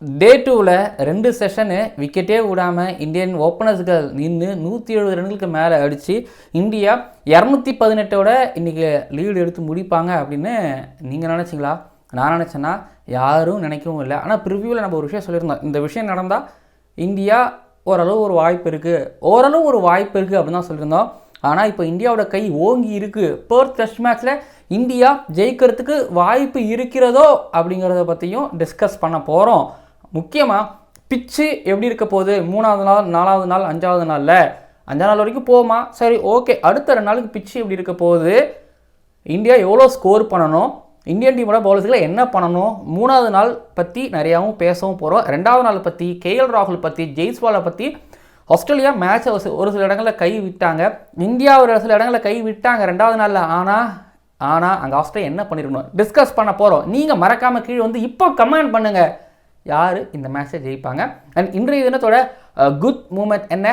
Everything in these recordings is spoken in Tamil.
டே 2ல் 2 செஷனு விக்கெட்டே விடாமல் இந்தியன் ஓப்பனர்ஸ்கள் நின்று 170 ரன்களுக்கு மேலே அடித்து இந்தியா 218ஓட இன்றைக்கி லீடு எடுத்து முடிப்பாங்க அப்படின்னு நீங்கள் நினச்சிங்களா? நான் நினச்சேன்னா யாரும் நினைக்கவும் இல்லை. ஆனால் ப்ரிவியூவில் நம்ம ஒரு விஷயம் சொல்லியிருந்தோம், இந்த விஷயம் நடந்தால் இந்தியா ஓரளவு ஒரு வாய்ப்பு இருக்குது அப்படின்னு தான் சொல்லியிருந்தோம். ஆனால் இப்போ இந்தியாவோட கை ஓங்கி இருக்குது. பெர்த் டெஸ்ட் மேட்ச்சில் இந்தியா ஜெயிக்கிறதுக்கு வாய்ப்பு இருக்கிறதோ அப்படிங்கிறத பற்றியும் டிஸ்கஸ் பண்ண போகிறோம். முக்கியமாக பிச்சு எப்படி இருக்க போகுது, 3வது நாள் 4வது நாள் 5வது நாளில் 5 நாள் வரைக்கும் போகுமா, சரி ஓகே, அடுத்த 2 நாளுக்கு பிச்சு எப்படி இருக்க போகுது, இந்தியா எவ்வளோ ஸ்கோர் பண்ணணும், இந்தியன் டீமோட பவுலர்ஸ்களை என்ன பண்ணணும், 3வது நாள் பற்றி நிறையாவும் பேசவும் போகிறோம். 2வது நாள் பற்றி கேஎல் ராகுல் பற்றி, ஜெய்ஸ்வாலை பற்றி. ஆஸ்திரேலியா மேட்சை ஒரு சில இடங்களில் கை விட்டாங்க, இந்தியா ஒரு சில இடங்களில் கை விட்டாங்க 2வது நாளில். ஆனால் அங்கே ஆஸ்திரேலியா என்ன பண்ணிருக்கணும் டிஸ்கஸ் பண்ண போகிறோம். நீங்கள் மறக்காமல் கீழே வந்து இப்போ கமெண்ட் பண்ணுங்கள் யார் இந்த மேட்சை ஜெயிப்பாங்க. அண்ட் இன்றைய தினத்தோட குட் மூமெண்ட் என்ன,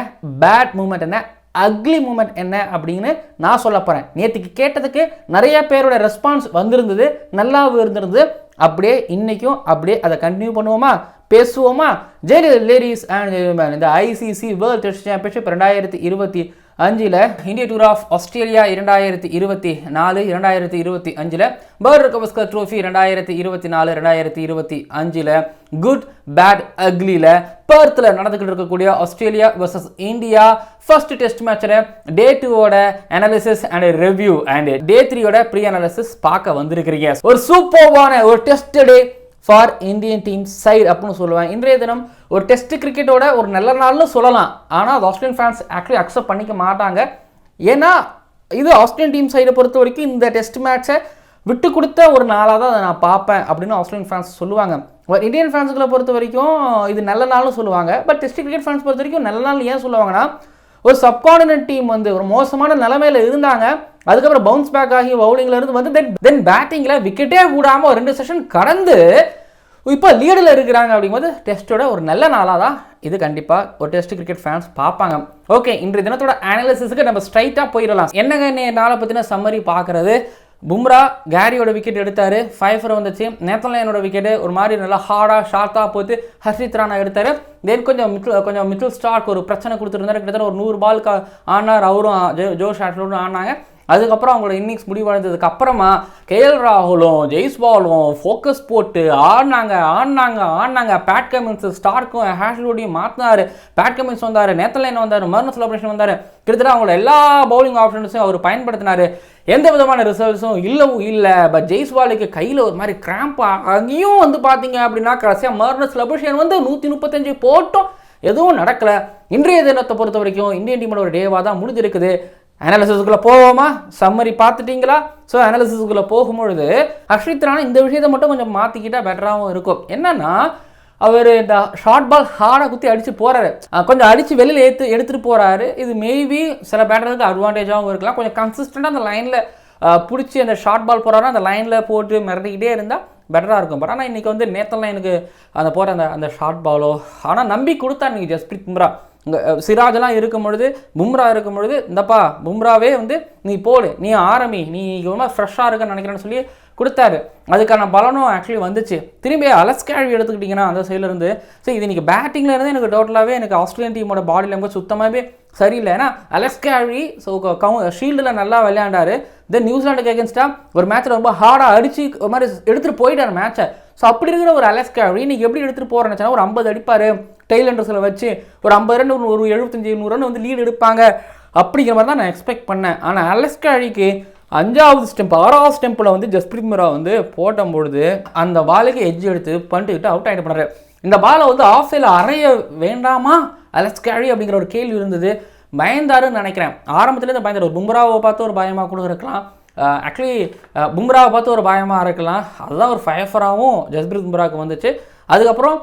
பேட் மூமெண்ட் என்ன, அக்லி மூமெண்ட் என்ன அப்படின்னு நான் சொல்ல போகிறேன். நேற்றுக்கு கேட்டதுக்கு நிறைய பேரோட ரெஸ்பான்ஸ் வந்திருந்தது, நல்லாவும் இருந்திருந்தது. அப்படியே இன்றைக்கும் அப்படியே அதை கண்டினியூ பண்ணுவோமா, பேசுவோமா? லேடிஸ் அண்ட் ஜென்டில்மேன், இந்த ஐசிசி வேர்ல்ட் டெஸ்ட் சாம்பியன்ஷிப் 2025 இந்திய tour of Australia 2024 2025 Border Gavaskar trophy 2024 2025 good bad அக்லியில் பெர்த்தில் நடந்துக்கிட்டு இருக்கக்கூடிய Australia versus India first test மேட்சில் டே 2ஓட analysis and review and day 3ஓட ப்ரீ அனாலிசிஸ் பார்க்க வந்திருக்கிறீங்க. ஒரு சூப்பர்வான ஒரு test day for Indian team side அப்படின்னு சொல்லுவேன். இன்றைய தினம் ஒரு டெஸ்ட் கிரிக்கெட்டோட ஒரு நல்ல நாள்னு சொல்லலாம். ஆனால் அது ஆஸ்திரேலியன் ஃபேன்ஸ் ஆக்சுவலி அக்செப்ட் பண்ணிக்க மாட்டாங்க. ஏன்னா இது ஆஸ்திரேலியன் டீம் சைடை பொறுத்த வரைக்கும் இந்த டெஸ்ட் மேட்சை விட்டு கொடுத்த ஒரு நாளாக தான் அதை நான் பார்ப்பேன் அப்படின்னு ஆஸ்திரேலியன் ஃபேன்ஸ் சொல்லுவாங்க. இந்தியன் ஃபேன்ஸுகளை பொறுத்த வரைக்கும் இது நல்ல நாள்னு சொல்லுவாங்க. பட் டெஸ்ட் கிரிக்கெட் ஃபேன்ஸ் பொறுத்த வரைக்கும் நல்ல நாள் ஏன் சொல்லுவாங்கன்னா, ஒரு சப்கார்டினேட் டீம் வந்து ஒரு மோசமான நிலைமையில் இருந்தாங்க, அதுக்கப்புறம் பவுன்ஸ் பேக் ஆகி பவுலிங்கில் இருந்து வந்து தென் பேட்டிங்கில் விக்கெட்டே விடாமல் 2 செஷன் கடந்து இப்போ லீடில் இருக்கிறாங்க. அப்படிங்கும்போது டெஸ்ட்டோட ஒரு நல்ல நாளாக தான் இது கண்டிப்பாக ஒரு டெஸ்ட் கிரிக்கெட் ஃபேன்ஸ் பார்ப்பாங்க. ஓகே, இன்றைய தினத்தோட அனாலிசிஸுக்கு நம்ம ஸ்ட்ரைட்டாக போயிடலாம். என்னங்க நாளை பற்றின சம்மரி பார்க்குறது, பும்ரா கேரியோட விக்கெட் எடுத்தார், 5 வந்துச்சு. நேத்தன் லைனோட விக்கெட்டு ஒரு மாதிரி நல்லா ஹார்டாக ஷார்ட்டாக போட்டு ஹர்ஷித் ராணா எடுத்தார். தென் கொஞ்சம் மிடில் ஸ்டார்க் ஒரு பிரச்சனை கொடுத்துருந்தாரு. கிட்டத்தட்ட ஒரு 100 பாலுக்கு ஆனார், அவரும் ஜோஷ் ஆட்லோடும் ஆனாங்க. அதுக்கப்புறம் அவங்களோட இன்னிங்ஸ் முடிவடைந்ததுக்கு அப்புறமா கேஎல் ராகுலும் ஜெய்ஸ்வாலும் ஃபோக்கஸ் போட்டு ஆடினாங்க. பேட் கமின்ஸ் ஸ்டார்க்கும் ஹேஷ்லோடையும் மாற்றினார். பேட் கமின்ஸ் வந்தார், நேத்தன் லைன் வந்தார், மர்ன செலிப்ரேஷன் வந்தார். கிட்டத்தட்ட அவங்களோட எல்லா பவுலிங் ஆப்ஷன்ஸும் அவர் பயன்படுத்தினார். எந்த விதமான ரிசல்ட்ஸும் இல்லை. பட் ஜெய்ஸ்வாலுக்கு கையில் ஒரு மாதிரி கிராம்ப் அங்கேயும் வந்து பார்த்தீங்க அப்படின்னா கடைசியாக மர்ன செலிப்ரேஷன் வந்து 135 போட்டோம், எதுவும் நடக்கலை. இன்றைய தினத்தை பொறுத்த வரைக்கும் இந்தியன் டீமோட ஒரு டேவாக தான் முடிஞ்சிருக்குது. அனாலிசிஸ்குள்ளே போவோமா? சம்மரி பார்த்துட்டிங்களா? ஸோ அனாலிசிஸ்குள்ளே போகும்பொழுது ஹர்ஷித் ராணா இந்த விஷயத்தை மட்டும் கொஞ்சம் மாற்றிக்கிட்டால் பெட்டராகவும் இருக்கும். என்னன்னா, அவர் இந்த ஷார்ட் பால் ஹார்டாக குத்தி அடித்து போகிறாரு, கொஞ்சம் அடித்து வெளியில் எடுத்துகிட்டு போகிறாரு. இது மேபி சில பேட்டருக்கு அட்வான்டேஜாகவும் இருக்கலாம். கொஞ்சம் கன்சிஸ்டண்ட்டாக அந்த லைனில் பிடிச்சி அந்த ஷார்ட் பால் போகிறாருன்னா அந்த லைனில் போட்டு மிரட்டிக்கிட்டே இருந்தால் பெட்டராக இருக்கும். பட் ஆனால் இன்றைக்கி வந்து நேத்தன் லைனுக்கு அந்த போகிற அந்த ஷார்ட் பாலோ ஆனால் நம்பி கொடுத்தா இன்றைக்கி ஜஸ்பிரீத் பும்ரா. சிராஜெல்லாம் இருக்கும் பொழுது, பும்ரா இருக்கும் பொழுது, இந்தப்பா பும்ராவே வந்து நீ போடு, நீ ஆரம்பி, நீ ரொம்ப ஃப்ரெஷ்ஷாக இருக்குன்னு நினைக்கிறேன்னு சொல்லி கொடுத்தாரு. அதுக்கான பலனும் ஆக்சுவலி வந்துச்சு. திரும்பி அலெக்ஸ் கேல்வி எடுத்துக்கிட்டிங்கன்னா அந்த சைட்லேருந்து, சரி இது இன்றைக்கி பேட்டிங்கில் இருந்து எனக்கு டோட்டலாகவே எனக்கு ஆஸ்திரேலியன் டீமோட பாடி லாங்குவேஜ் சுத்தமாகவே சரியில்லை. ஏன்னா அலெக்ஸ் கேல்வி ஷீல்டில் நல்லா விளையாண்டார். தென் நியூசிலாண்டுக்கு அகேன்ஸ்டாக ஒரு மேட்ச்சில் ரொம்ப ஹார்டாக அடித்து ஒரு மாதிரி எடுத்துகிட்டு போயிட்டார் மேட்சை. ஸோ அப்படி இருக்கிற ஒரு அலெக்ஸ் கேல்வி இன்றைக்கி எப்படி எடுத்துகிட்டு போகிறேன்னு ஒரு 50 அடிப்பார், டெய்லண்டர்ஸில் வச்சு ஒரு 50 ரன் ஒரு 75-100 ரன் வந்து லீடு எடுப்பாங்க அப்படிங்கிற மாதிரி தான் நான் எக்ஸ்பெக்ட் பண்ணேன். ஆனால் அலெக்ஸ் கேல்விக்கு 5வது ஸ்டெம்ப் 6வது ஸ்டெம்பில் வந்து ஜஸ்பிரீத் பும்ரா வந்து போடும்பொழுது அந்த பாலுக்கு எட்ஜ் எடுத்து பண்ணிட்டு அவுட் ஆகிட்டு பண்ணாரு. இந்த பாலை வந்து ஆஃப் சைடில் அறைய வேண்டாமா அலெக்ஸ் கேல்வி அப்படிங்கிற ஒரு கேள்வி இருந்தது. பயந்தாருன்னு நினைக்கிறேன். ஆரம்பத்துலேருந்து பயந்தார். பும்ராவை பார்த்து ஒரு பயமாக கூட இருக்கலாம், ஆக்சுவலி பும்ராவை பார்த்து ஒரு பயமாக இருக்கலாம். அதுதான் ஒரு ஃபயர்ஃபராகவும் ஜஸ்பிரீத் பும்ராவுக்கு வந்துச்சு. அதுக்கப்புறம்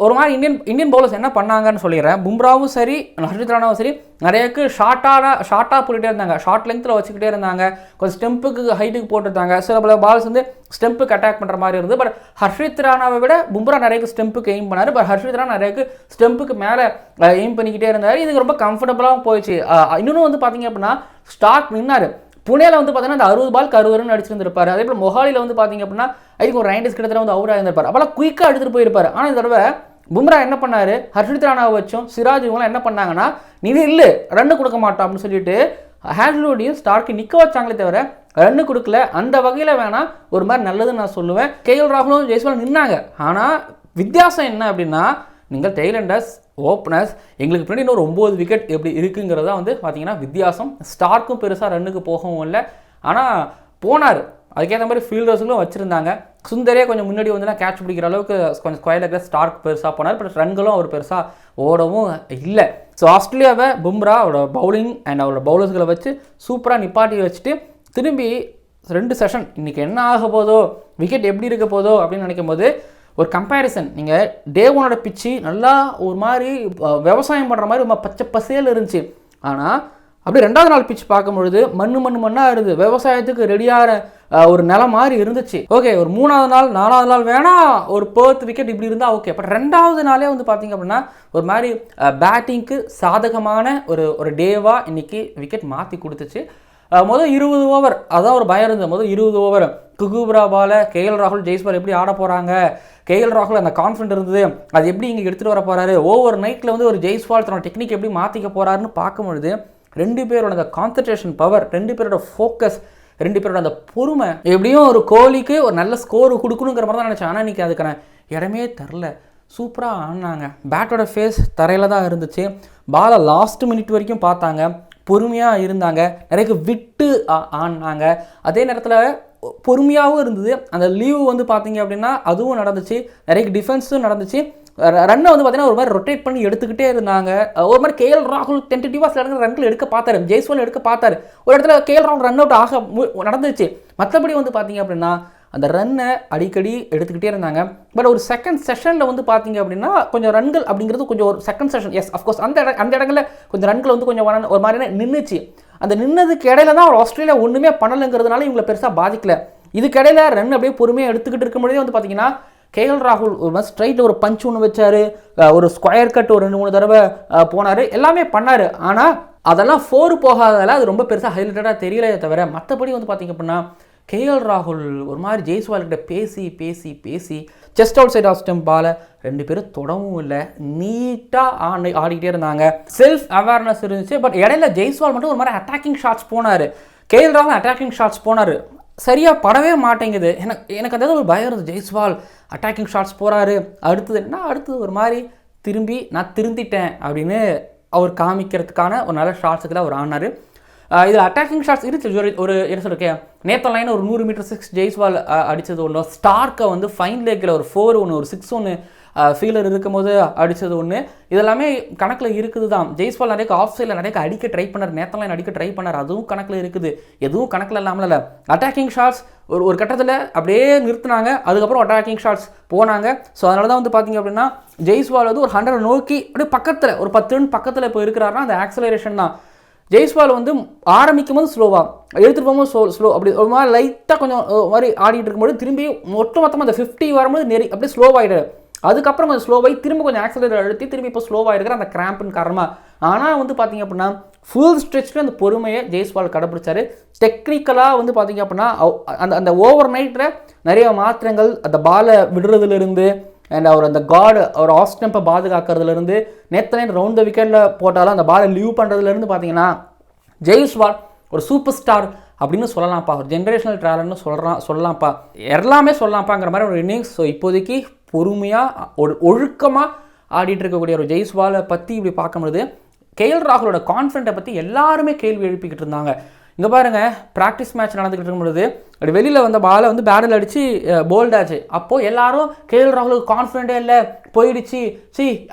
ஒரு மாதிரி இந்தியன் பவுலர்ஸ் என்ன பண்ணாங்கன்னு சொல்லிடுறேன். பும்ராவும் சரி ஹர்ஷித் ராணாவும் சரி நிறையக்கு ஷார்ட்டாக போட்டுகிட்டே இருந்தாங்க, ஷார்ட் லெங்த்தில் வச்சுக்கிட்டே இருந்தாங்க, கொஞ்சம் ஸ்டெம்புக்கு ஹைட்டுக்கு போட்டுருந்தாங்க. சில பல பால்ஸ் வந்து ஸ்டெம்புக்கு அட்டாக் பண்ணுற மாதிரி இருந்தது. பட் ஹர்ஷித் ராணாவை விட பும்ரா நிறைய ஸ்டெம்புக்கு எய்ம் பண்ணார். பட் ஹர்ஷித் ராணா நிறைய ஸ்டெம்புக்கு மேலே எய்ம் பண்ணிக்கிட்டே இருந்தார். இதுக்கு ரொம்ப கம்ஃபர்டபுளாகவும் போயிடுச்சு. இன்னொன்று வந்து பார்த்தீங்க அப்படின்னா ஸ்டார்க் நின்னார். புனேல வந்து பார்த்தீங்கன்னா அந்த 60 பாலுக்கு 60 ரன் அடிச்சிருந்திருப்பாரு. அதே போல் மொஹாலியில் வந்து பார்த்தீங்க அப்படின்னா ஐக்கு ஒரு 90 கிட்டத்தட்ட வந்து அவுட் ஆகியிருப்பார். அப்போலாம் குயிக்காக எடுத்துகிட்டு போயிருப்பார். ஆனால் இந்த தடவை பும்ரா என்ன பண்ணார், ஹர்ஷித் ராணாவை வச்சும் சிராஜ் இவங்களாம் என்ன பண்ணாங்கன்னா நீ இல்லை ரன்னு கொடுக்க மாட்டோம் அப்படின்னு சொல்லிட்டு ஹேஸ்லூடையும் ஸ்டார்க்கு நிற்க வச்சாங்களே தவிர ரன்னு கொடுக்கல. அந்த வகையில் வேணால் ஒரு மாதிரி நல்லதுன்னு நான் சொல்லுவேன். கேஎல் ராகுலும் ஜெய்ஸ்வால் நின்னாங்க. ஆனால் வித்தியாசம் என்ன அப்படின்னா நீங்கள் டெய்லண்டர்ஸ் ஓப்பனர்ஸ் எங்களுக்கு பின்னாடி இன்னொரு 9 விக்கெட் எப்படி இருக்குங்கிறதா வந்து பார்த்தீங்கன்னா வித்தியாசம். ஸ்டார்க்கும் பெருசாக ரன்னுக்கு போகவும் இல்லை. ஆனால் போனார். அதுக்கேற்ற மாதிரி ஃபீல்டர்ஸுகளும் வச்சுருந்தாங்க. சுந்தரே கொஞ்சம் முன்னாடி வந்து கேட்ச் பிடிக்கிற அளவுக்கு கொஞ்சம் ஸ்கொயர் லெக்கில் ஸ்டார்க் பெருசாக போனார். பட் ரன்களும் அவர் பெருசாக ஓடவும் இல்லை. ஸோ ஆஸ்திரேலியாவை பும்ரா அவரோட பவுலிங் அண்ட் அவரோட பவுலர்ஸ்களை வச்சு சூப்பராக நிப்பாட்டி வச்சுட்டு திரும்பி 2 செஷன் இன்றைக்கி என்ன ஆக போதோ, விக்கெட் எப்படி இருக்க போதோ அப்படின்னு நினைக்கும் போது ஒரு கம்பேரிசன். நீங்கள் டே ஒனோட பிச்சு நல்லா ஒரு மாதிரி விவசாயம் பண்ணுற மாதிரி ரொம்ப பச்சை பசேல் இருந்துச்சு. ஆனால் அப்படியே 2வது நாள் பிச் பார்க்கும்பொழுது மண்ணாக இருந்தது. விவசாயத்துக்கு ரெடியான ஒரு நிலம் மாதிரி இருந்துச்சு. ஓகே, ஒரு 3வது நாள் 4வது நாள் வேணால் ஒரு 10 விக்கெட் இப்படி இருந்தால் ஓகே. பட் 2வது நாளே வந்து பார்த்திங்க அப்படின்னா ஒரு மாதிரி பேட்டிங்க்கு சாதகமான ஒரு டேவாக இன்றைக்கி விக்கெட் மாற்றி கொடுத்துச்சு. முதல் 20 ஓவர் அதான் ஒரு பயம் இருந்தது. முதல் 20 ஓவர் குகுப்ரா பால கேஎல் ராகுல் ஜெய்ஸ்வால் எப்படி ஆட போகிறாங்க, கேஎல் ராகுல் அந்த கான்ஃபிடன்ட் இருந்தது, அது எப்படி இங்கே எடுத்துகிட்டு வர போகிறாரு, ஓவர் நைட்டில் வந்து ஒரு ஜெய்ஸ்வால் தன்னோட டெக்னிக் எப்படி மாற்றிக்க போகிறாருன்னு பார்க்கும்பொழுது 2 பேரோட அந்த கான்சன்ட்ரேஷன் பவர், 2 பேரோட ஃபோக்கஸ், 2 பேரோட அந்த பொறுமை, எப்படியும் ஒரு கோலிக்கு ஒரு நல்ல ஸ்கோர் கொடுக்கணுங்கிற மாதிரி தான் நினச்சேன். ஆனால் இன்றைக்கி அதுக்கான இடமே தரல. சூப்பராக ஆடினாங்க. பேட்டோட ஃபேஸ் தரையில் தான் இருந்துச்சு. பாலை லாஸ்ட் மினிட் வரைக்கும் பார்த்தாங்க, பொறுமையாக இருந்தாங்க, நிறைய விட்டு ஆடினாங்க. அதே நேரத்தில் பொறுமையாகவும் இருந்தது. அந்த லீவு வந்து பார்த்தீங்க அப்படின்னா அதுவும் நடந்துச்சு. நிறைய டிஃபென்ஸும் நடந்துச்சு. ரன்னை வந்து பார்த்தீங்கன்னா ஒரு மாதிரி ரொட்டேட் பண்ணி எடுத்துக்கிட்டே இருந்தாங்க. ஒரு மாதிரி கேஎல் ராகுல் டென்டேட்டிவாக சில இடங்கள் ரன்கள் எடுக்க பார்த்தாரு, ஜெய்ஸ்வால் எடுக்க பார்த்தாரு. ஒரு இடத்துல கேஎல் ராகுல் ரன் அவுட் ஆக நடந்துச்சு. மற்றபடி வந்து பார்த்தீங்க அப்படின்னா அந்த ரன்னை அடிக்கடி எடுத்துக்கிட்டே இருந்தாங்க. பட் ஒரு செகண்ட் செஷனில் வந்து பார்த்தீங்க அப்படின்னா கொஞ்சம் ரன்கள் அப்படிங்கிறது கொஞ்சம் ஒரு செகண்ட் செஷன் எஸ் அஃப்கோர்ஸ் அந்த இடங்களில் கொஞ்சம் ரன்கள் வந்து கொஞ்சம் ஒரு மாதிரி நின்றுச்சு. அந்த நின்னதுக்கு இடையில தான் ஒரு ஆஸ்திரேலியா ஒன்றுமே பண்ணலைங்கிறதுனால இவங்களை பெருசாக பாதிக்கல. இதுக்கு இடையில ரன் அப்படியே பொறுமையாக எடுத்துக்கிட்டு இருக்கும்போதே வந்து பார்த்தீங்கன்னா கேஎல் ராகுல் ஒரு மாதிரி ஸ்ட்ரைட்டில் ஒரு பஞ்ச் ஒன்று வச்சார், ஒரு ஸ்கொயர் கட் ஒரு 2-3 தடவை போனார், எல்லாமே பண்ணார். ஆனால் அதெல்லாம் 4 போகாததால் அது ரொம்ப பெருசாக ஹைலைட்டடாக தெரியலையே தவிர மற்றபடி வந்து பார்த்திங்க அப்படின்னா கேஎல் ராகுல் ஒரு மாதிரி ஜெய்ஸ்வால்கிட்ட பேசி just outside off stump பாலை 2 பேரும் தொடவும் இல்லை, நீட்டாக ஆடிக்கிட்டே இருந்தாங்க. செல்ஃப் அவேர்னஸ் இருந்துச்சு. பட் இடையில ஜெய்ஸ்வால் மட்டும் ஒரு மாதிரி அட்டாக்கிங் ஷாட்ஸ் போனார், கேஎல் ராகுல் அட்டாக்கிங் ஷாட்ஸ் போனார். சரியாக படவே மாட்டேங்குது. எனக்கு அந்த ஒரு பயம் இருந்தது. ஜெய்ஸ்வால் அட்டாக்கிங் ஷாட்ஸ் போகிறாரு, அடுத்தது ஒரு மாதிரி நான் திருந்திட்டேன் அப்படின்னு அவர் காமிக்கிறதுக்கான ஒரு நல்ல ஷாட்ஸுக்கு தான் அவர் ஆனார். இதில் அட்டாக்கிங் ஷாட்ஸ் இருந்துச்சு. ஒரு என்ன சொல்லிருக்கேன், நேற்று லைன் ஒரு 100 மீட்டர் 6 ஜெய்ஸ்வால் அடித்தது ஒன்று, ஸ்டார்க்கை வந்து ஃபைன் லெக்கில் ஒரு 4 ஒன்று, ஒரு 6 ஒன்று ஃபீலர் இருக்கும்போது அடித்தது ஒன்று, இதெல்லாமே கணக்கில் இருக்குது தான். ஜெய்ஸ்வால் நிறைய ஆஃப் சைடில் நிறைய அடிக்க ட்ரை பண்ணார், நேற்று லைன் அடிக்க ட்ரை பண்ணார், அதுவும் கணக்கில் இருக்குது. எதுவும் கணக்கில் இல்லாமல் இல்லை. அட்டாக்கிங் ஷாட்ஸ் ஒரு கட்டத்தில் அப்படியே நிறுத்தினாங்க, அதுக்கப்புறம் அட்டாக்கிங் ஷாட்ஸ் போனாங்க. ஸோ அதனால தான் வந்து பார்த்திங்க அப்படின்னா ஜெய்ஸ்வால் வந்து ஒரு 100 நோக்கி அப்படியே பக்கத்தில் ஒரு 10 ரன் பக்கத்தில் இப்போ இருக்கிறாருன்னா அந்த ஆக்சலரேஷன் தான். ஜெய்ஸ்வால் வந்து ஆரம்பிக்கும் போது ஸ்லோவாக எடுத்துகிட்டு போகும்போது ஸ்லோ அப்படி ஒரு மாதிரி லைட்டாக கொஞ்சம் மாதிரி ஆடிட்டு இருக்கும்போது திரும்பி மொத்தமாக அந்த 50 வரும்போது அப்படியே ஸ்லோவாகிடுது. அதுக்கப்புறம் கொஞ்சம் ஸ்லோவாகி திரும்ப கொஞ்சம் ஆக்சலரேட்டர் அழுத்தி திரும்பி இப்போ ஸ்லோவாக இருக்கிற அந்த கிராம்பின் காரணமாக. ஆனால் வந்து பார்த்திங்க அப்படின்னா ஃபுல் ஸ்ட்ரெச்சில் அந்த பொறுமையை ஜெய்ஸ்வால் கடைப்பிடிச்சார். டெக்னிக்கலாக வந்து பார்த்திங்க அப்படின்னா அந்த ஓவர் நைட்டில் நிறைய மாற்றங்கள், அந்த பாலை விடுறதுலேருந்து அண்ட் அவர் அந்த அவர் ஆஃப் ஸ்டம்பை பாதுகாக்கிறதுலேருந்து நேற்று ரவுண்ட் த விக்கெட்டில் போட்டாலும் அந்த பாலை லீவ் பண்ணுறதுலேருந்து பார்த்தீங்கன்னா ஜெய்ஸ்வால் ஒரு சூப்பர் ஸ்டார் அப்படின்னு சொல்லலாம்ப்பா, ஒரு ஜென்ரேஷனல் ட்ராவல்னு சொல்லலாம்ப்பா, எல்லாமே சொல்லலாம்ப்பாங்கிற மாதிரி ஒரு இன்னிங்ஸ். ஸோ இப்போதைக்கு பொறுமையாக ஒழுக்கமாக ஆடிட்டு இருக்கக்கூடிய ஒரு ஜெய்ஸ்வாலை பற்றி இப்படி பார்க்கும்போது கேஎல் ராகுலோட கான்ஃபிடென்ட்டை பற்றி எல்லாருமே கேள்வி எழுப்பிக்கிட்டு இருந்தாங்க. இங்கே பாருங்கள், ப்ராக்டிஸ் மேட்ச் நடந்துக்கிட்டு இருக்கும்பொழுது அப்படி வெளியில் வந்த பாலை வந்து பேட்டில் அடித்து போல்ட் ஆச்சு. அப்போது எல்லாரும் கேஎல் ராகுலுக்கு கான்ஃபிடென்ட்டே இல்லை, போயிடுச்சு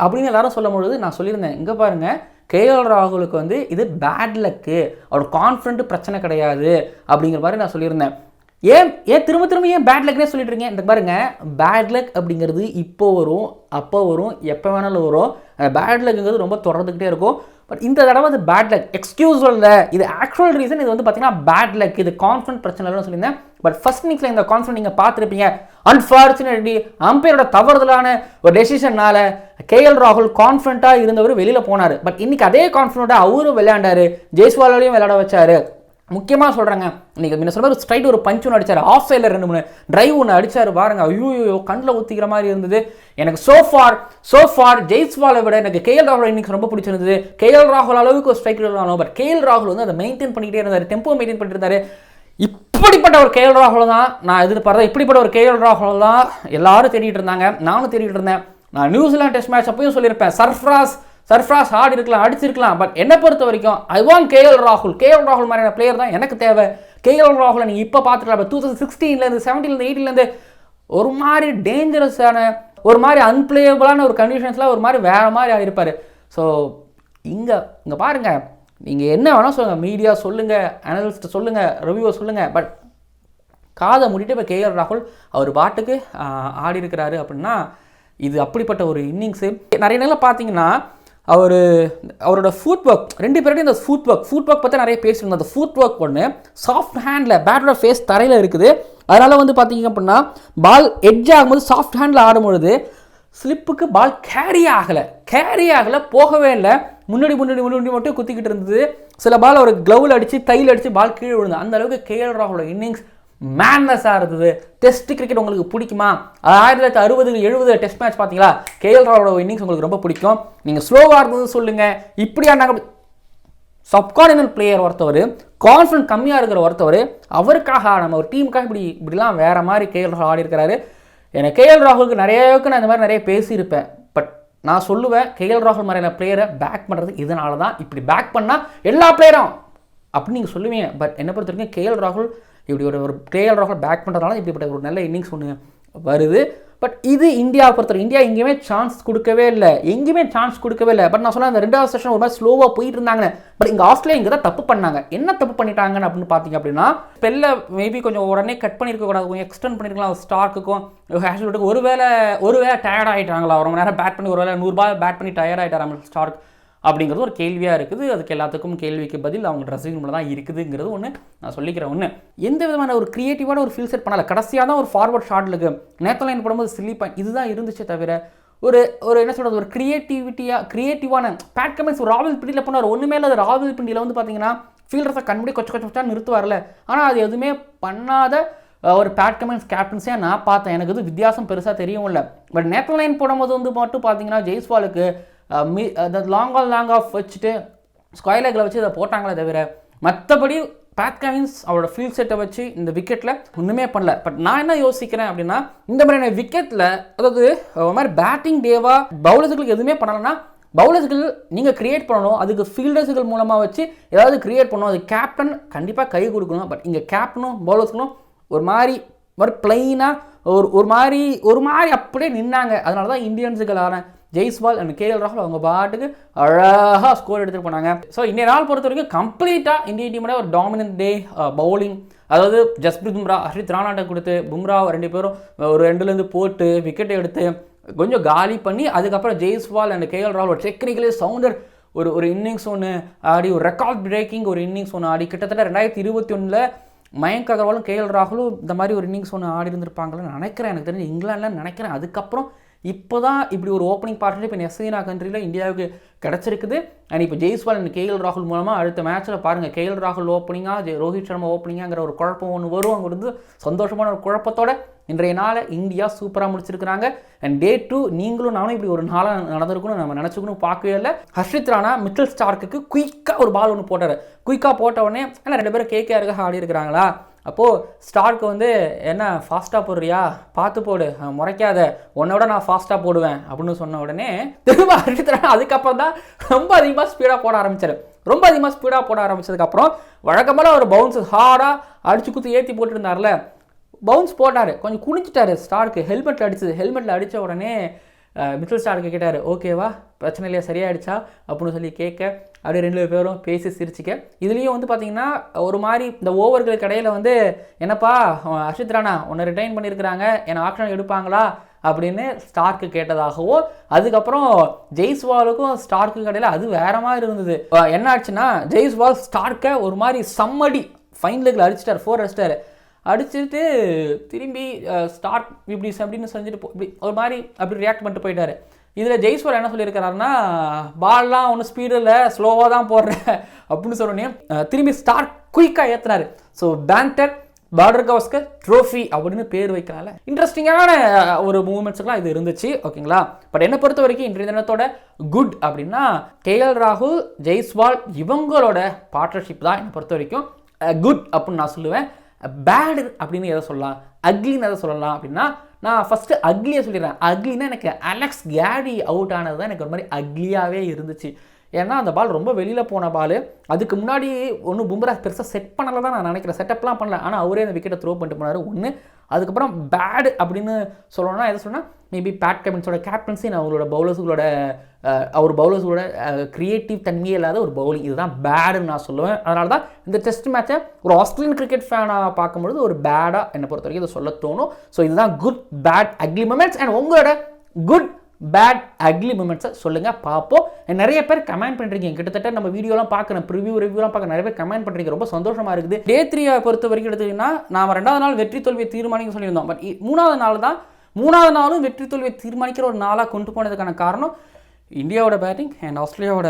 அப்படின்னு எல்லாரும் சொல்லும் பொழுது நான் சொல்லியிருந்தேன், இங்கே பாருங்கள் கேஎல் ராகுலுக்கு வந்து இது பேட் லக்கு, அவரோட கான்ஃபிடென்ட் பிரச்சனை கிடையாது அப்படிங்கிற மாதிரி நான் சொல்லியிருந்தேன். ஏன் திரும்ப ஏன் பேட் லக்னே சொல்லிட்டு இருக்கீங்க? இந்த பாருங்க, பேட் லக் அப்படிங்கிறது இப்போ வரும், அப்போ வரும், எப்போ வேணாலும் வரும். பேட் லக்குங்கிறது ரொம்ப தொடர்ந்துக்கிட்டே இருக்கும். பட் இந்த தடவை அது பேட் லக் எக்ஸ்கியூஸ் இல்லை, இது ஆக்சுவல் ரீசன். இது வந்து பார்த்தீங்கன்னா பேட் லக், இது கான்ஃபிடன்ட் பிரச்சனை இல்லைன்னு சொல்லியிருந்தேன். பட் ஃபர்ஸ்ட் இன்னிங்ஸில் இந்த கான்ஃபிடன்ட் நீங்கள் பார்த்துருப்பீங்க. அன்ஃபார்ச்சுனேட்லி அம்பையரோட தவறுதலான ஒரு டெசிஷனால கேஎல் ராகுல் கான்ஃபிடண்ட்டாக இருந்தவர் வெளியில் போனார். பட் இன்னைக்கு அதே கான்ஃபிடண்ட்டாக அவரும் விளையாண்டாரு, ஜெய்ஸ்வாலையும் விளையாட வச்சாரு. முக்கியமாக சொல்கிறாங்க, இன்றைக்கி முன்ன சொல்ல ஒரு ஸ்ட்ரைட் ஒரு பஞ்ச் ஒன்று அடித்தார், ஆஃப் சைடில் 2-3 டிரைவ் ஒன்று அடித்தார் பாருங்க, ஐயோ கண்ணில் ஊற்றிக்கிற மாதிரி இருந்தது. எனக்கு சோஃபார் ஜெய்ஸ்வாலை விட எனக்கு கேஎல் ராகுல் இன்னைக்கு ரொம்ப பிடிச்சிருந்தது. கேஎல் ராகுல் அளவுக்கு ஒரு ஸ்ட்ரைக் இருந்தாலும் பட் கேஎல் ராகுல் வந்து அதை மெயின்டைன் பண்ணிக்கிட்டே இருந்தார், டெம்போ மெயின்டைன் பண்ணிட்டு இருந்தார். இப்படிப்பட்ட ஒரு கேஎல் ராகுல் தான் நான் எதிர்பார்த்தேன். இப்படிப்பட்ட ஒரு கேஎல் ராகுல் தான் எல்லாரும் தேடிட்டு இருந்தாங்க, நானும் தேடிட்டு இருந்தேன். நான் நியூசிலாந்து டெஸ்ட் மேட்ச் அப்பயும் சொல்லியிருப்பேன், சர்ஃப்ராஸ் ஆடி இருக்கலாம், அடிச்சிருக்கலாம், பட் என்னை பொறுத்த வரைக்கும் ஐ வாண்ட் கேஎல் ராகுல் மாதிரியான பிளேயர் தான் எனக்கு தேவை. கேஎல் ராகுலை நீங்கள் இப்போ பார்த்துக்கலாம், 2016 17 18 ஒரு மாதிரி டேஞ்சரஸான ஒரு மாதிரி அன்பிளேயபிளான ஒரு கண்டிஷன்ஸில் ஒரு மாதிரி வேறு மாதிரி ஆகிருப்பார். ஸோ இங்கே பாருங்கள், நீங்கள் என்ன வேணால் சொல்லுங்கள், மீடியா சொல்லுங்கள், அனலிஸ்ட் சொல்லுங்கள், ரிவ்யூவை சொல்லுங்கள், பட் காதை மூடிட்டு இப்போ கேஎல் ராகுல் அவர் பாட்டுக்கு ஆடி இருக்கிறாரு அப்படின்னா இது அப்படிப்பட்ட ஒரு இன்னிங்ஸு. நிறைய நேரம் பார்த்தீங்கன்னா அவரோட ஃபுட் ஒர்க், 2 பேருடையும் இந்த ஃபுட் ஒர்க் பற்றி நிறைய பேசியிருந்தோம். அந்த ஃபுட் ஒர்க் ஒன்று சாஃப்ட் ஹேண்டில், பேட்டோட ஃபேஸ் தரையில் இருக்குது, அதனால் வந்து பார்த்தீங்க அப்படின்னா பால் எட்ஜ் ஆகும்போது சாஃப்ட் ஹேண்டில் ஆடும்பொழுது ஸ்லிப்புக்கு பால் கேரி ஆகலை, போகவே இல்லை, முன்னாடி மட்டும் குத்திக்கிட்டு இருந்தது. சில பால் ஒரு க்ளவுவில் அடித்து தையில் அடித்து பால் கீழே விழுந்து. அந்த அளவுக்கு கேஎல் ராகுலோட இன்னிங்ஸ் மேன்னஸாக இருந்தது. டெஸ்ட் கிரிக்கெட் உங்களுக்கு பிடிக்குமா? 1960 70 டெஸ்ட் மேட்ச் பார்த்தீங்களா? கேஎல் ராகுலோட இன்னிங்ஸ் உங்களுக்கு ரொம்ப பிடிக்கும். நீங்கள் ஸ்லோவாக இருந்தது சொல்லுங்கள், இப்படியானாங்க சப்கார்டினல் பிளேயர் ஒருத்தவர், கான்ஃபிடன்ட் கம்மியாக இருக்கிற ஒருத்தவர், அவருக்காக நம்ம ஒரு டீமுக்காக இப்படிலாம் வேறு மாதிரி கேஎல் ராகுல் ஆடி இருக்கிறாரு. எனக்கு கேஎல் ராகுலுக்கு நிறையவுக்கு நான் இந்த மாதிரி நிறைய பேசியிருப்பேன், பட் நான் சொல்லுவேன் கேஎல் ராகுல் மாதிரியான பிளேயரை பேக் பண்ணுறது இதனால தான். இப்படி பேக் பண்ணால் எல்லா பிளேயரும் அப்படின்னு நீங்கள் சொல்லுவீங்க, பட் என்னை பொறுத்த வரைக்கும் கேஎல் ராகுல் இப்படி ஒரு கேஎல் ராகுல் பேக் பண்ணுறதுனால இப்படிப்பட்ட ஒரு நல்ல இன்னிங்ஸ் ஒன்று வருது. பட் இது இந்தியாவை பொறுத்தவரை இந்தியா எங்கேயுமே சான்ஸ் கொடுக்கவே இல்லை. பட் நான் சொன்ன அந்த 2வது செஷன் ஒரு மாதிரி ஸ்லோவாக போயிட்டு இருந்தாங்க. பட் இங்கே ஆஸ்திரேலியா இங்கே தான் தப்பு பண்ணாங்க. என்ன தப்பு பண்ணிட்டாங்கன்னு அப்படின்னு பார்த்தீங்க அப்படின்னா, ஸ்பெல்லை மேபி கொஞ்சம் உடனே கட் பண்ணியிருக்கக்கூடாது, கொஞ்சம் எக்ஸ்டெண்ட் பண்ணியிருக்கலாம். ஸ்டார்க்குக்கும் ஹேஷ்வுட்டுக்கும் ஒருவேளை டயர்ட் ஆகிட்டாங்களா, ரொம்ப நேரம் பேட் பண்ணி ஒருவேளை 100 பால் பேட் பண்ணி டயர்ட் ஆகிட்டாங்க ஸ்டார்க் அப்படிங்கிறது ஒரு கேள்வியாக இருக்குது. அதுக்கு எல்லாத்துக்கும் கேள்விக்கு பதில் அவங்க ட்ரெஸ்ஸிங் ரூமில் தான் இருக்குதுங்கிறது ஒன்று நான் சொல்லிக்கிறேன். ஒன்று எந்த விதமான ஒரு க்ரியேட்டிவான ஒரு ஃபீல் செட் பண்ணலை. கடைசியாக தான் ஒரு ஃபார்வர்ட் ஷாட்லுக்கு நேற்று லைன் போடும்போது சில்லி பாயிண்ட் இதுதான் இருந்துச்சே தவிர ஒரு என்ன சொல்கிறது, ஒரு கிரியேட்டிவான பேட் கமெண்ட்ஸ் ஒரு ராவல் பிண்டியில் போனார். ஒன்றுமே இல்லை, அது ராவல் பிண்டியில் வந்து பார்த்தீங்கன்னா ஃபீல்டர்ஸை கண்படி கொச்சா நிறுத்துவார்ல, ஆனால் அது எதுவுமே பண்ணாத ஒரு பேட் கமெண்ட்ஸ் கேப்டன்ஸே நான் பார்த்தேன். எனக்கு இது வித்தியாசம் பெருசாக தெரியவும் இல்லை. பட் நேற்று லைன் போடும்போது வந்து மட்டும் பார்த்தீங்கன்னா ஜெய்ஸ்வாலுக்கு லாங் ஆஃப் வச்சுட்டு ஸ்கொயர் லெக்கில் வச்சு இதை போட்டாங்களே தவிர மற்றபடி பேட் கமின்ஸ் அவரோட ஃபீல்ட் செட்டை வச்சு இந்த விக்கெட்டில் ஒன்றுமே பண்ணல. பட் நான் என்ன யோசிக்கிறேன் அப்படின்னா, இந்த மாதிரியான விக்கெட்டில் அதாவது ஒரு மாதிரி பேட்டிங் டேவாக பவுலர்ஸுகளுக்கு எதுவுமே பண்ணலைன்னா பவுலர்ஸ்கள் நீங்கள் க்ரியேட் பண்ணணும், அதுக்கு ஃபீல்டர்ஸுகள் மூலமாக வச்சு ஏதாவது க்ரியேட் பண்ணணும், அது கேப்டன் கண்டிப்பாக கை கொடுக்கணும். பட் இங்கே கேப்டனும் பவுலர்ஸ்களும் ஒரு மாதிரி பிளைனாக ஒரு மாதிரி அப்படியே நின்னாங்க. அதனால தான் இந்தியன்ஸுகளான ஜெய்ஸ்வால் அண்ட் கேஎல் ராகுல் அவங்க பாட்டுக்கு அழகாக ஸ்கோர் எடுத்துகிட்டு போனாங்க. ஸோ இன்றைய நாள் பொறுத்த வரைக்கும் கம்ப்ளீட்டாக இந்தியன் டீமோட ஒரு டாமினன்ட் டே பவுலிங். அதாவது ஜஸ்பிரீத் பும்ரா, ஹர்ஷித் ராணாட்ட கொடுத்து பும்ரா 2 பேரும் ஒரு 2லேருந்து போட்டு விக்கெட்டை எடுத்து கொஞ்சம் காலி பண்ணி அதுக்கப்புறம் ஜெய்ஸ்வால் அண்ட் கேஎல் ராகுல் ஒரு டெக்னிக்கலி சவுண்டர் ஒரு இன்னிங்ஸ் ஒன்று ஆடி, ஒரு ரெக்கார்ட் பிரேக்கிங் ஒரு இன்னிங்ஸ் ஒன்று ஆடி, கிட்டத்தட்ட 2021 மயங்க் அகர்வாலும் கேஎல் ராகுலும் இந்த மாதிரி ஒரு இன்னிங்ஸ் ஒன்று ஆடி இருந்திருப்பாங்கன்னு நினைக்கிறேன். எனக்கு தெரிஞ்சு இங்கிலாண்டில் நினைக்கிறேன். அதுக்கப்புறம் இப்போ தான் இப்படி ஒரு ஓப்பனிங் பார்ட்னர்ஷிப் இப்போ எஸ்ஐனா கண்ட்ரியில் இந்தியாவுக்கு கிடச்சிருக்குது. அண்ட் இப்போ ஜெய்ஸ்வால் அண்ட் கேஎல் ராகுல் மூலமாக அடுத்த மேட்ச்சில் பாருங்கள், கேஎல் ராகுல் ஓப்பனிங்காக ரோஹித் சர்மா ஓப்பனிங்காங்கிற ஒரு குழப்பம் ஒன்று வரும். அங்கே இருந்து சந்தோஷமான ஒரு குழப்பத்தோட இன்றைய நாளை இந்தியா சூப்பராக முடிச்சிருக்கிறாங்க. அண்ட் டே 2 நீங்களும் நானும் இப்படி ஒரு நாளாக நடந்திருக்கணும் நம்ம நினச்சிக்கணும், பார்க்கவே இல்லை. ஹர்ஷித் ராணா மிச்சல் ஸ்டார்க்கு குயிக்காக ஒரு பால் ஒன்று போட்டார். குயிக்காக போட்ட உடனே ஆனால் 2 பேரும் கேகேஆருக்காக ஆடி இருக்கிறாங்களா. அப்போது ஸ்டார்க்கு வந்து என்ன ஃபாஸ்ட்டாக போடுறியா, பார்த்து போடு, முறைக்காத, உன்னோட நான் ஃபாஸ்ட்டாக போடுவேன் அப்படின்னு சொன்ன உடனே திரும்ப ஹர்ஷித் ராணா அதுக்கப்புறம் தான் ரொம்ப அதிகமாக ஸ்பீடாக போட ஆரம்பித்தார். ரொம்ப அதிகமாக ஸ்பீடாக போட ஆரம்பித்ததுக்கப்புறம் வழக்கமாக ஒரு பவுன்ஸ் ஹார்டாக அடிச்சு குத்து ஏற்றி போட்டுருந்தார்ல, பவுன்ஸ் போட்டார், கொஞ்சம் குனிச்சிட்டாரு ஸ்டார்க்கு, ஹெல்மெட்டில் அடித்த உடனே மிச்சல் ஸ்டார்க்கு கேட்டார், ஓகேவா பிரச்சனை இல்லையா, சரியாயிடுச்சா அப்படின்னு சொல்லி கேட்க அப்படியே 2 பேரும் பேசி சிரிச்சிக்க. இதுலேயும் வந்து பார்த்தீங்கன்னா ஒரு மாதிரி இந்த ஓவர்களுக்கு இடையில் வந்து என்னப்பா ஹர்ஷித் ராணா உன்னை ரிட்டைன் பண்ணியிருக்கிறாங்க, என்னை ஆக்ஷன் எடுப்பாங்களா அப்படின்னு ஸ்டார்க்கு கேட்டதாகவோ, அதுக்கப்புறம் ஜெய்ஸ்வாலுக்கும் ஸ்டார்க்கு இடையில அது வேற மாதிரி இருந்தது. என்ன ஆச்சுன்னா ஜெய்ஸ்வால் ஸ்டார்க்கை ஒரு மாதிரி சம்மடி ஃபைன் லெக்கில் அடிச்சிட்டார், 4 அடிச்சிட்டார். அடிச்சுட்டு திரும்பி ஸ்டார்க் இப்படி அப்படின்னு செஞ்சுட்டு இப்படி ஒரு மாதிரி அப்படி ரியாக்ட் பண்ணிட்டு போயிட்டார். இதில் ஜெய்ஸ்வால் என்ன சொல்லியிருக்கிறாருன்னா, பால்லாம் ஒன்றும் ஸ்பீடில் ஸ்லோவாக தான் போடுறேன் அப்படின்னு சொன்னோன்னே திரும்பி ஸ்டார்ட் குயிக்காக ஏற்றினார். ஸோ பேண்டர் பார்டர் கவாஸ்கர் ட்ரோஃபி அப்படின்னு பேர் வைக்கனால இன்ட்ரெஸ்டிங்கான ஒரு மூமெண்ட்ஸுக்கெலாம் இது இருந்துச்சு. ஓகேங்களா? பட் என்னை பொறுத்த வரைக்கும் இன்றைய தினத்தோட குட் அப்படின்னா KL ராகுல், ஜெய்ஸ்வால் இவங்களோட பார்ட்னர்ஷிப் தான் என்னை பொறுத்த வரைக்கும் குட் அப்படின்னு நான் சொல்லுவேன். பேடு அப்படின்னு எதை சொல்லலாம், அக்லின்னு எதை சொல்லலாம் அப்படின்னா, நான் ஃபஸ்ட்டு அக்லியை சொல்லிடுறேன். அக்லின்னா எனக்கு அலெக்ஸ் கேரி அவுட் ஆனது தான் எனக்கு ஒரு மாதிரி அக்லியாகவே இருந்துச்சு. ஏன்னா அந்த பால் ரொம்ப வெளியில் போன பால். அதுக்கு முன்னாடி ஒன்றும் பும்ரா பெருசாக செட் பண்ணலை தான் நான் நினைக்கிறேன். செட்டப்லாம் பண்ணல, ஆனால் அவரே அந்த விக்கெட்டை த்ரோ பண்ணிட்டு போனார் ஒன்று. அதுக்கப்புறம் பேடு அப்படின்னு சொல்லணும்னா எதை சொன்னால், மேபி பேட் கமின்ஸோட கேப்டன்சி, அவங்களோட பவுலர்ஸுகளோட அவர் பவுலர்ஸோட க்ரியேட்டிவ் தன்மையே இல்லாத ஒரு பவுலிங், இதுதான் பேடுன்னு நான் சொல்லுவேன். அதனால தான் இந்த டெஸ்ட் மேட்சை ஒரு ஆஸ்திரேலியன் கிரிக்கெட் ஃபேனாக பார்க்கும்பொழுது ஒரு பேடாக என்னை பொறுத்த வரைக்கும் இதை சொல்ல தோணும். ஸோ இதுதான் good bad ugly moments. And உங்களோட குட் பேட் அக்லி மூமெண்ட்ஸை சொல்லுங்கள், பார்ப்போம். நிறைய பேர் கமெண்ட் பண்ணுறீங்க, கிட்டத்தட்ட நம்ம வீடியோலாம் பார்க்குறேன், ரிவ்யூலாம் பார்க்க நிறைய பேர் கமெண்ட் பண்ணுறீங்க, ரொம்ப சந்தோஷமாக இருக்குது. டே 3 பொறுத்த வரைக்கும் எடுத்துக்கிட்டிங்கன்னா, நாம் 2வது நாள் வெற்றி தோல்வியை தீர்மானிக்க சொல்லியிருந்தோம். பட் 3வது நாள் தான் 3வது நாளும் வெற்றி தோல்வியை தீர்மானிக்கிற ஒரு நாளாக கொண்டு போனதுக்கான காரணம் இந்தியாவோட பேட்டிங் அண்ட் ஆஸ்திரேலியாவோட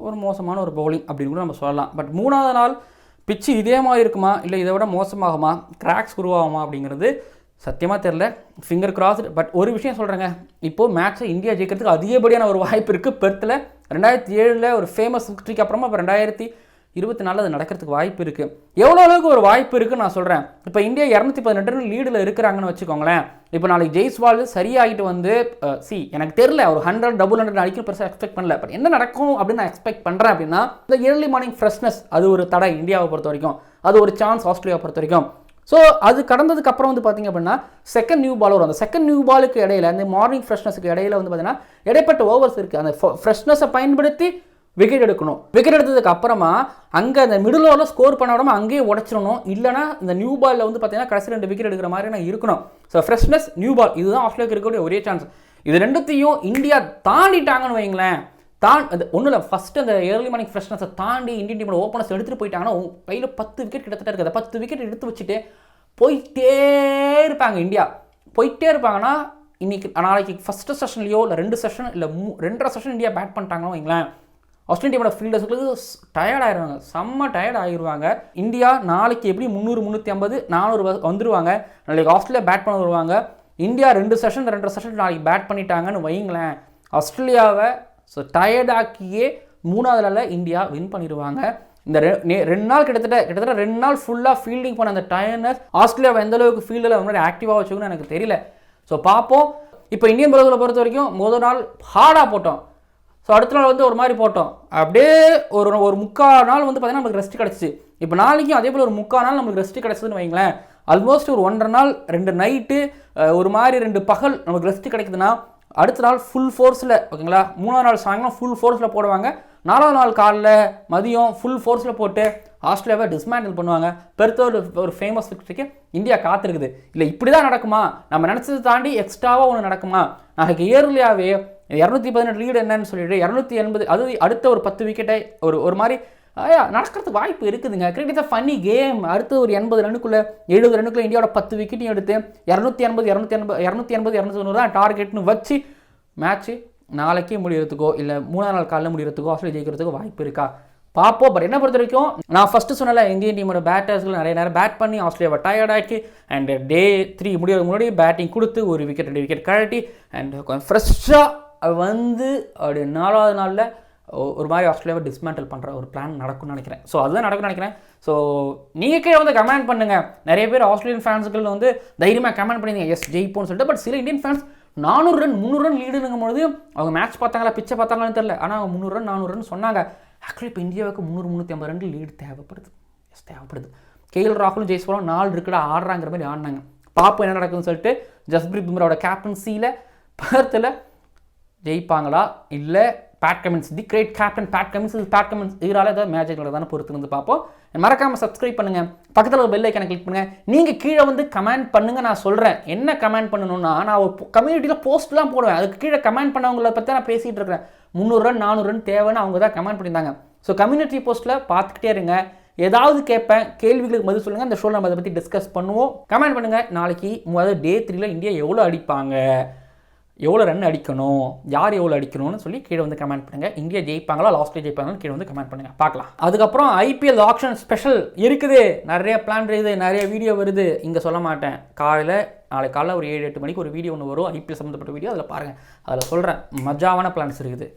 ஒரு மோசமான ஒரு பவுலிங் அப்படின்னு கூட நம்ம சொல்லலாம். பட் 3வது நாள் பிச்சு இதே மாதிரி இருக்குமா, இல்லை இதை விட மோசமாகுமா, கிராக்ஸ் உருவாகுமா அப்படிங்கிறது சத்தியமாக தெரில. Finger crossed. பட் ஒரு விஷயம் சொல்கிறேங்க, இப்போது மேட்ச்சை இந்தியா ஜெயிக்கிறதுக்கு அதிகப்படியான ஒரு வாய்ப்பு இருக்குது. பெர்த்தில் 2007 ஒரு ஃபேமஸ் விக்ட்ரிக்கு அப்புறமா இப்போ 2024 அது நடக்கிறதுக்கு வாய்ப்பு இருக்குது. எவ்வளோ அளவுக்கு ஒரு வாய்ப்பு இருக்குன்னு நான் சொல்கிறேன். இப்போ இந்தியா 218 லீடில் இருக்கிறாங்கன்னு வச்சுக்கோங்களேன். இப்போ நாளைக்கு ஜெய்ஸ்வால் சரியாகிட்டு வந்து எனக்கு தெரில, ஒரு 100 100 அடிக்கும் பெருசாக எக்ஸ்பெக்ட் பண்ணல. பட் என்ன நடக்கும் அப்படின்னு நான் எக்ஸ்பெக்ட் பண்ணுறேன் அப்படின்னா, இந்த ஏர்லி மார்னிங் ஃப்ரெஷ்னஸ் அது ஒரு தடை இந்தியாவை பொறுத்த வரைக்கும், அது ஒரு சான்ஸ் ஆஸ்திரேலியாவை பொறுத்த வரைக்கும். ஸோ அது கடந்ததுக்கு அப்புறம் வந்து பார்த்திங்க அப்படின்னா செகண்ட் நியூ பால் வரும். அந்த செகண்ட் நியூ பாலுக்கு இடையில, அந்த மார்னிங் ஃப்ரெஷ்னஸுக்கு இடையில வந்து பார்த்தீங்கன்னா இடைப்பட்ட ஓவர்ஸ் இருக்குது. அந்த ஃப்ரெஷ்னஸை பயன்படுத்தி விக்கெட் எடுக்கணும். விக்கெட் எடுத்ததுக்கு அப்புறமா அங்கே அந்த மிடில் ஓவரில் ஸ்கோர் பண்ண விடாமல் அங்கேயே உடச்சிடணும். இல்லைனா இந்த நியூ பாலில் வந்து பார்த்தீங்கன்னா கடைசி 2 விக்கெட் எடுக்கிற மாதிரி நான் இருக்கணும். ஸோ ஃப்ரெஷ்னஸ், நியூ பால், இதுதான் ஆஸ்திரேலியாவுக்கு இருக்கக்கூடிய ஒரே சான்ஸ். இது ரெண்டுத்தையும் இந்தியா தாண்டிட்டாங்கன்னு வைங்களேன். அது ஒன்றும் இல்லை, ஃபஸ்ட்டு அந்த ஏர்லி மார்னிங் ஃப்ரெஷ்னஸை தாண்டி இந்தியன் டீமோட ஓப்பனர்ஸ் எடுத்துகிட்டு போயிட்டாங்கன்னா கையில் 10 விக்கெட் கிட்டத்தட்ட இருக்குது. 10 விக்கெட் எடுத்து வச்சுட்டு போயிட்டே இருப்பாங்க. இந்தியா போயிட்டே இருப்பாங்கன்னா நாளைக்கு ஃபஸ்ட்டு செஷன்லையோ இல்லை 2 செஷன் இல்லை 2.5 செஷன் இந்தியா பேட் பண்ணிட்டாங்களோ வைங்களேன், ஆஸ்திரேலியன் டீமோட ஃபீல்டர்ஸுக்கு டயர்ட் ஆயிடுவாங்க, செம்ம டயர்ட் ஆகிடுவாங்க. இந்தியா நாளைக்கு எப்படி 300 350 400 வந்துடுவாங்க. நாளைக்கு ஆஸ்திரேலியா பேட் பண்ண வருவாங்க. இந்தியா 2 செஷன் 2.5 செஷன் நாளைக்கு பேட் பண்ணிட்டாங்கன்னு வைங்களேன், ஆஸ்திரேலியாவை டயர்டாக்கியே 3வது நாளில் இந்தியா வின் பண்ணிடுவாங்க. இந்த 2 நாள் கிட்டத்தட்ட 2 நாள் ஃபுல்லாக ஃபீல்டிங் பண்ண அந்த டயர்னஸ் ஆஸ்திரேலியாவை எந்த அளவுக்கு ஃபீல்டில் முன்னாடி ஆக்டிவாக வச்சுக்கணும்னு எனக்கு தெரியல. ஸோ பார்ப்போம். இப்போ இந்தியன் பவுலர்களை பொறுத்த வரைக்கும் முதல் நாள் ஹார்டாக போட்டோம். ஸோ அடுத்த நாள் வந்து ஒரு மாதிரி போட்டோம். அப்படியே ஒரு 3/4 நாள் வந்து பார்த்தீங்கன்னா நமக்கு ரெஸ்ட் கிடச்சிச்சு. இப்போ நாளைக்கும் அதே போல் ஒரு 3/4 நாள் நமக்கு ரெஸ்ட் கிடச்சிதுன்னு வைங்களேன். ஆல்மோஸ்ட் ஒரு 1.5 நாள் 2 நைட்டு ஒரு மாதிரி 2 பகல் நமக்கு ரெஸ்ட் கிடைக்குதுன்னா அடுத்த நாள் ஃபுல் ஃபோர்ஸில், ஓகேங்களா, 3வது நாள் சாயங்காலம் ஃபுல் ஃபோர்ஸில் போடுவாங்க. 4வது நாள் காலைல மதியம் ஃபுல் ஃபோர்ஸில் போட்டு ஆஸ்திரேலியாவை டிஸ்மேண்டில் பண்ணுவாங்க. பெருத்த ஒரு ஃபேமஸ் விக்டரிக்கு இந்தியா காத்திருக்குது. இல்லை இப்படி தான் நடக்குமா, நம்ம நினச்சதை தாண்டி எக்ஸ்ட்ராவாக ஒன்று நடக்குமா, நாளைக்கு இயர்லியாகவே 218 லீடு என்னன்னு சொல்லிட்டு 280, அது அடுத்த ஒரு 10 விக்கெட்டை ஒரு மாதிரி நடக்கிறதுக்கு வாய்ப்பு இருக்குதுங்க. Cricket is funny game. அடுத்து ஒரு 80 ரன்னுக்குள்ளே 70 ரன்னுக்குள்ளே இந்தியாவோட 10 விக்கெட்டையும் எடுத்து 280 தான் டார்கெட்னு வச்சு மேட்ச்சு நாளைக்கே முடிகிறதுக்கோ இல்லை 3வது நாள் காலையில் முடிகிறதுக்கோ ஆஸ்திரேலியா ஜெயிக்கிறதுக்கோ வாய்ப்பு இருக்கா பார்ப்போம். பட் என்ன பொறுத்த வரைக்கும் நான் ஃபஸ்ட்டு சொன்னல, இந்தியன் டீமோட பேட்டர்ஸ்கள் நிறைய நேரம் பேட் பண்ணி ஆஸ்திரேலியாவை டயர்டாக்கி அண்ட் டே 3 முடியாது முன்னாடி பேட்டிங் கொடுத்து 1 விக்கெட் 2 விக்கெட் கழட்டி அண்ட் கொஞ்சம் ஃப்ரெஷ்ஷாக வந்து அப்படி 4வது நாளில் ஒரு மாதிரி ஆஸ்திரேலியாவை டிஸ்மேண்டில் பண்ணுற ஒரு பிளான் நடக்கும்னு நினைக்கிறேன். ஸோ அதுதான் நடக்கும்னு நினைக்கிறேன். ஸோ நீங்கள் கீழே வந்து கமெண்ட் பண்ணுங்கள். நிறைய பேர் ஆஸ்திரேலியன் ஃபேன்ஸுகள் வந்து தைரியமாக கமெண்ட் பண்ணிங்க எஸ் ஜெயிப்போன்னு சொல்லிட்டு. பட் சில இந்தியன் ஃபேன்ஸ் 400 ரன் 300 ரன் லீடுங்கும் பொழுது அவங்க மேட்ச் பார்த்தாங்களா பிச்சை பார்த்தாங்களான்னு தெரியல. ஆனால் அவங்க 300 ரன் 400 ரன் சொன்னாங்க. ஆக்சுவலி இப்போ இந்தியாவுக்கு 300 350 ரன் லீடு தேவைப்படுது. எஸ் தேவைப்படுது. KL ராகுலும் ஜெய்ஸ்வாலும் 4 இருக்குடா ஆடுறாங்கிற மாதிரி ஆடினாங்க. பார்ப்போம் என்ன நடக்குதுன்னு சொல்லிட்டு. ஜஸ்பிரீத் பும்ராவோட கேப்டன்சியில் பெர்த்தில் ஜெயிப்பாங்களா இல்லை பேட் கமின்ஸ் தி கிரேட் கேப்டன் பேட் கமின்ஸ் இதனால ஏதாவது மேஜிக் நடக்குதான்னு பொறுத்து வந்து பார்ப்போம். மறக்காமல் சப்ஸ்கிரைப் பண்ணுங்கள், பக்கத்தில் ஒரு பெல் ஐக்கானை கிளிக் பண்ணுங்கள். நீங்கள் கீழே வந்து கமெண்ட் பண்ணுங்கள். நான் சொல்கிறேன் என்ன கமெண்ட் பண்ணணும்னா, நான் ஒரு கம்யூனிட்டியில் போஸ்ட்லாம் போடுவேன். அதுக்கு கீழே கமெண்ட் பண்ணவங்களை பற்றி நான் பேசிகிட்டு இருக்கிறேன். 300 ரன் 400 ரன் தேவைன்னு அவங்க தான் கமெண்ட் பண்ணியிருந்தாங்க. ஸோ கம்யூனிட்டி போஸ்ட்டில் பார்த்துக்கிட்டே இருங்க. ஏதாவது கேட்பேன், கேள்விகளுக்கு பதில் சொல்லுங்கள். அந்த ஷோவில் நம்ம அதை பற்றி டிஸ்கஸ் பண்ணுவோம். கமெண்ட் பண்ணுங்கள். நாளைக்கு டே 3ல் இந்தியா எவ்வளோ அடிப்பாங்க, எவ்வளோ ரன் அடிக்கணும், யார் எவ்வளோ அடிக்கணும்னு சொல்லி கீழே வந்து கமெண்ட் பண்ணுங்கள். இந்தியா ஜெயிப்பாங்களா லாஸ்ட்டில் ஜெயிப்பாங்கன்னு கீழே வந்து கமெண்ட் பண்ணுங்கள், பார்க்கலாம். அதுக்கப்புறம் ஐபிஎல் ஆக்ஷன் ஸ்பெஷல் இருக்குது, நிறைய பிளான் இருக்குது, நிறைய வீடியோ வருது, இங்கே சொல்ல மாட்டேன். நாளைக்கு காலையில் ஒரு 7-8 மணிக்கு ஒரு வீடியோ ஒன்று வரும், ஐபிஎல் சம்மந்தப்பட்ட வீடியோ, அதில் பாருங்கள். அதில் சொல்கிறேன், மஜாவான பிளான்ஸ் இருக்குது.